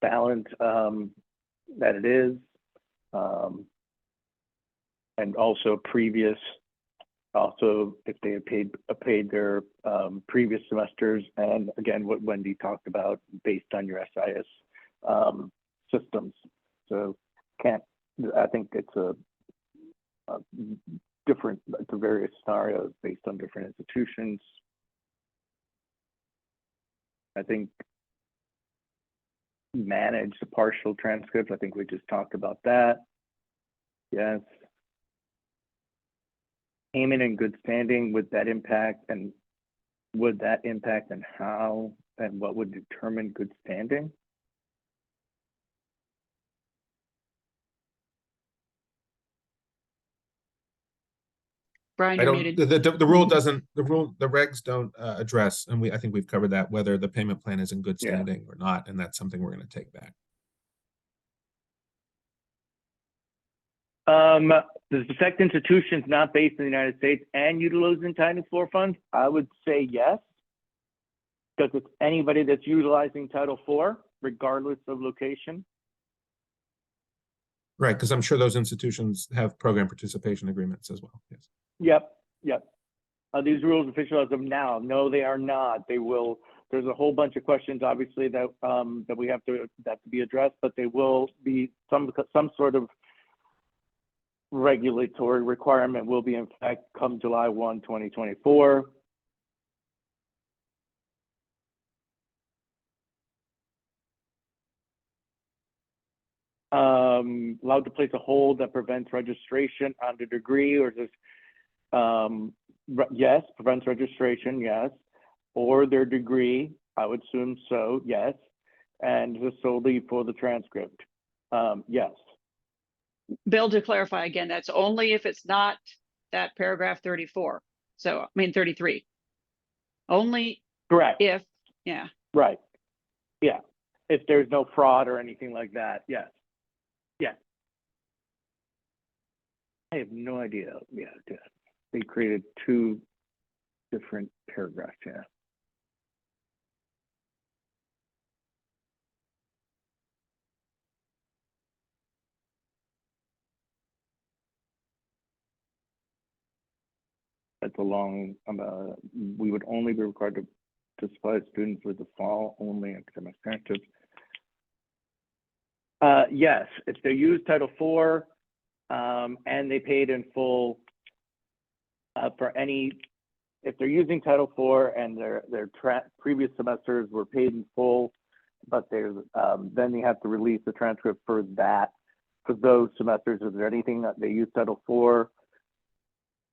Speaker 1: balance that it is. And also if they have paid their previous semesters, and again, what Wendy talked about based on your SIS systems. So I think it's a different, the various scenarios based on different institutions. I think manage the partial transcripts. I think we just talked about that. Yes. Payment in good standing, would that impact, and how, and what would determine good standing?
Speaker 3: Brian,
Speaker 2: I
Speaker 3: you're
Speaker 2: don't.
Speaker 3: muted.
Speaker 2: The rule doesn't. The regs don't address, and I think we've covered that, whether the payment plan is in good standing or not, and that's something we're going to take back.
Speaker 1: Does it affect institutions not based in the United States and utilizing Title IV funds? I would say yes, because it's anybody that's utilizing Title IV, regardless of location.
Speaker 2: Right, because I'm sure those institutions have program participation agreements as well. Yes.
Speaker 1: Yep. Are these rules official as of now? No, they are not. They will there's a whole bunch of questions, obviously, that that we have to be addressed, but they will be some sort of regulatory requirement will be in effect come July 1, 2024. Allowed to place a hold that prevents registration on the degree, or just yes, prevents registration, yes, or their degree, I would assume so, yes, and just solely for the transcript, yes.
Speaker 3: Bill, to clarify again, that's only if it's not that paragraph 34. So, I mean, 33. Only
Speaker 1: Correct.
Speaker 3: if, yeah.
Speaker 1: Right. Yeah. If there's no fraud or anything like that, yes. Yes. I have no idea. Yeah, they created two different paragraphs. Yeah. That's a long, we would only be required to supply students with the fall only academic transcripts. Yes, if they use Title IV and they paid in full for any, if they're using Title IV and their previous semesters were paid in full, but there's then they have to release the transcript for that, for those semesters. Is there anything that they use Title IV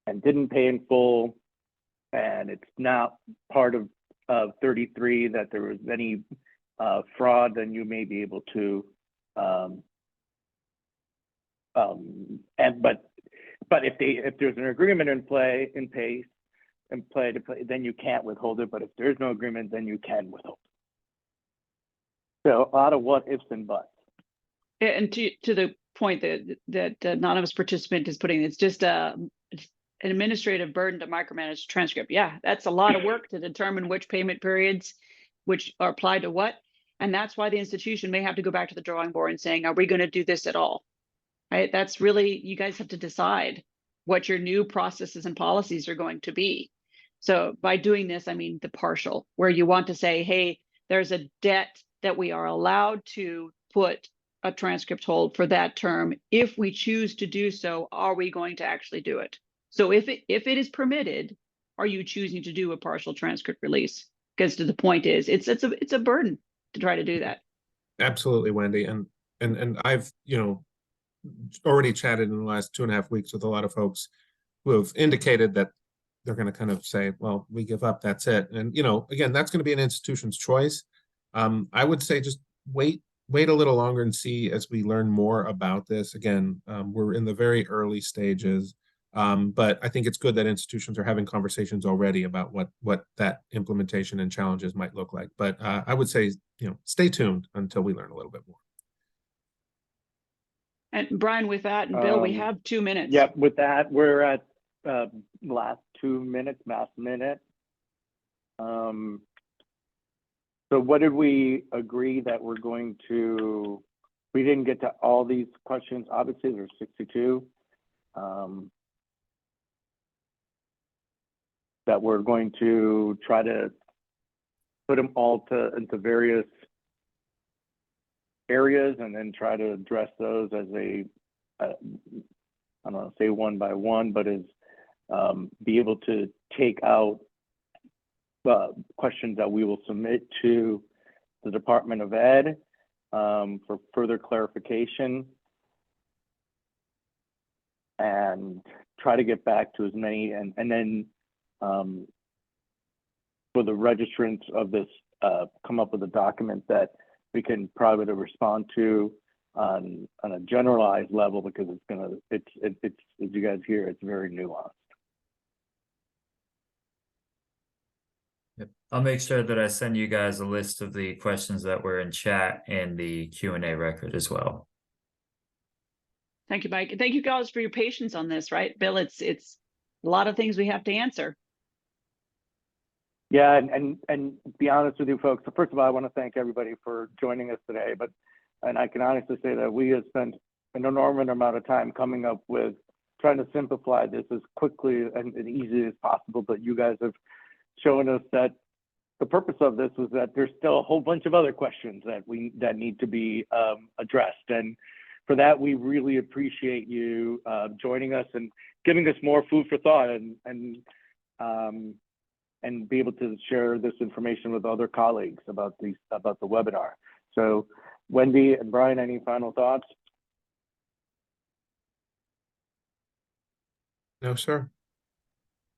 Speaker 1: and didn't pay in full, and it's not part of 33 that there was any fraud, then you may be able to but if there's an agreement in play, then you can't withhold it. But if there's no agreement, then you can withhold it. So a lot of what ifs and buts.
Speaker 3: And to the point that anonymous participant is putting, it's just an administrative burden to micromanage transcript. Yeah, that's a lot of work to determine which payment periods which are applied to what. And that's why the institution may have to go back to the drawing board and saying, are we going to do this at all? Right? That's really, you guys have to decide what your new processes and policies are going to be. So by doing this, I mean the partial, where you want to say, hey, there's a debt that we are allowed to put a transcript hold for that term. If we choose to do so, are we going to actually do it? So if it is permitted, are you choosing to do a partial transcript release? Because to the point is, it's a burden to try to do that.
Speaker 2: Absolutely, Wendy. And I've, already chatted in the last 2.5 weeks with a lot of folks who have indicated that they're going to kind of say, well, we give up, that's it. And, again, that's going to be an institution's choice. I would say just wait a little longer and see as we learn more about this. Again, we're in the very early stages, but I think it's good that institutions are having conversations already about what that implementation and challenges might look like. But I would say, stay tuned until we learn a little bit more.
Speaker 3: And Brian, with that, and Bill, we have 2 minutes.
Speaker 1: Yep, with that, we're at last 2 minutes, last minute. So what did we agree that we're going to, we didn't get to all these questions. Obviously, there's 62. That we're going to try to put them all into various areas and then try to address those as I don't know, say one by one, but is be able to take out questions that we will submit to the Department of Ed for further clarification, and try to get back to as many, and then for the registrants of this, come up with a document that we can probably respond to on a generalized level, because it's as you guys hear, it's very nuanced.
Speaker 7: Yep. I'll make sure that I send you guys a list of the questions that were in chat and the Q&A record as well.
Speaker 3: Thank you, Mike. And thank you guys for your patience on this, right? Bill, it's a lot of things we have to answer.
Speaker 1: Yeah, and to be honest with you folks, so first of all, I want to thank everybody for joining us today, and I can honestly say that we have spent an enormous amount of time coming up with trying to simplify this as quickly and easy as possible, but you guys have shown us that the purpose of this was that there's still a whole bunch of other questions that need to be addressed. And for that, we really appreciate you joining us and giving us more food for thought and be able to share this information with other colleagues about the webinar. So Wendy and Brian, any final thoughts?
Speaker 2: No, sir.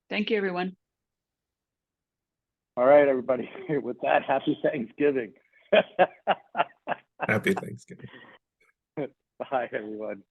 Speaker 3: Thank you, everyone.
Speaker 1: All right, everybody. With that, happy Thanksgiving.
Speaker 2: Happy Thanksgiving.
Speaker 1: Bye, everyone.